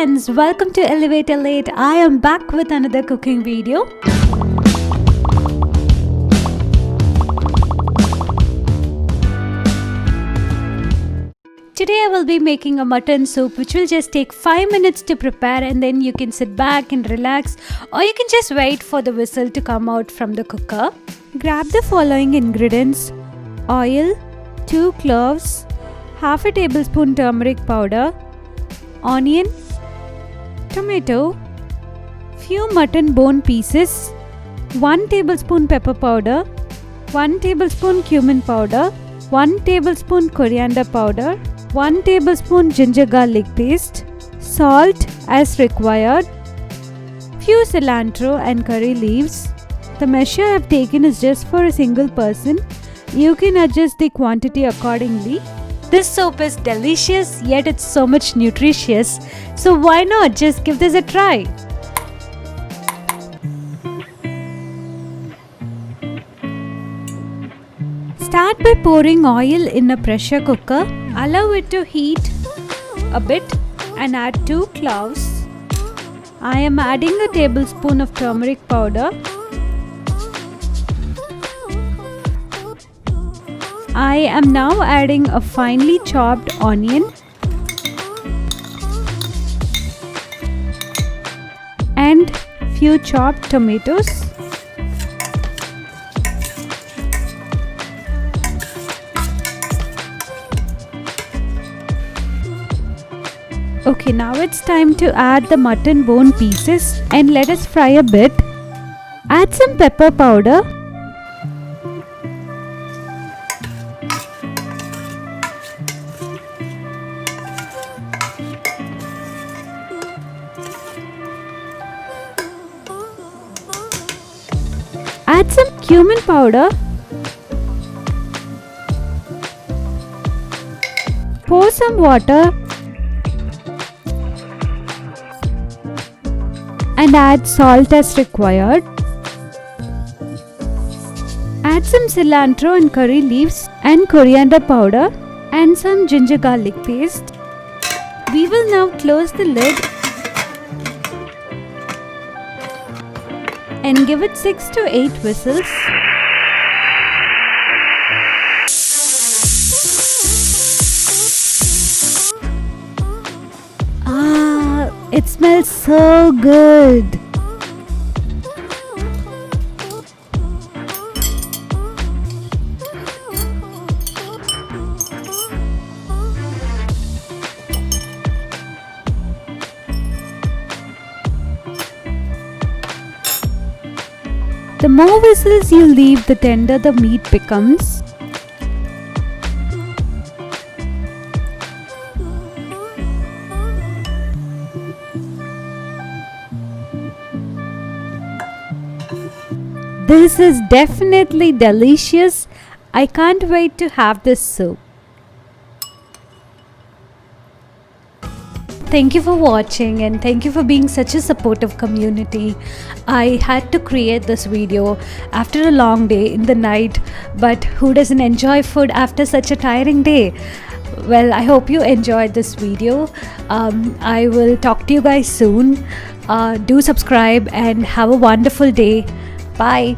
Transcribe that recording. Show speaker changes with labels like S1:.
S1: friends, welcome to Elevator Late. I am back with another cooking video. Today I will be making a mutton soup which will just take 5 minutes to prepare, and then you can sit back and relax, or you can just wait for the whistle to come out from the cooker. Grab the following ingredients: oil, 2 cloves, half a tablespoon turmeric powder, onion, tomato, few mutton bone pieces, 1 tablespoon pepper powder, 1 tablespoon cumin powder, 1 tablespoon coriander powder, 1 tablespoon ginger garlic paste, salt as required, few cilantro and curry leaves. The measure I have taken is just for a single person. You can adjust the quantity accordingly. This soup is delicious, yet it's so much nutritious. So why not just give this a try? Start by pouring oil in a pressure cooker. Allow it to heat a bit and add 2 cloves. I am adding a tablespoon of turmeric powder. I am now adding a finely chopped onion and few chopped tomatoes. Okay, now it's time to add the mutton bone pieces and let us fry a bit. Add some pepper powder. Add some cumin powder. Pour some water and add salt as required. Add some cilantro and curry leaves and coriander powder and some ginger garlic paste. We will now close the lid and give it 6 to 8 whistles. It smells so good. The more whistles you leave, the tender the meat becomes. This is definitely delicious. I can't wait to have this soup. Thank you for watching, and thank you for being such a supportive community. I had to create this video after a long day in the night, but who doesn't enjoy food after such a tiring day? Well, I hope you enjoyed this video. I will talk to you guys soon. Do subscribe and have a wonderful day. Bye.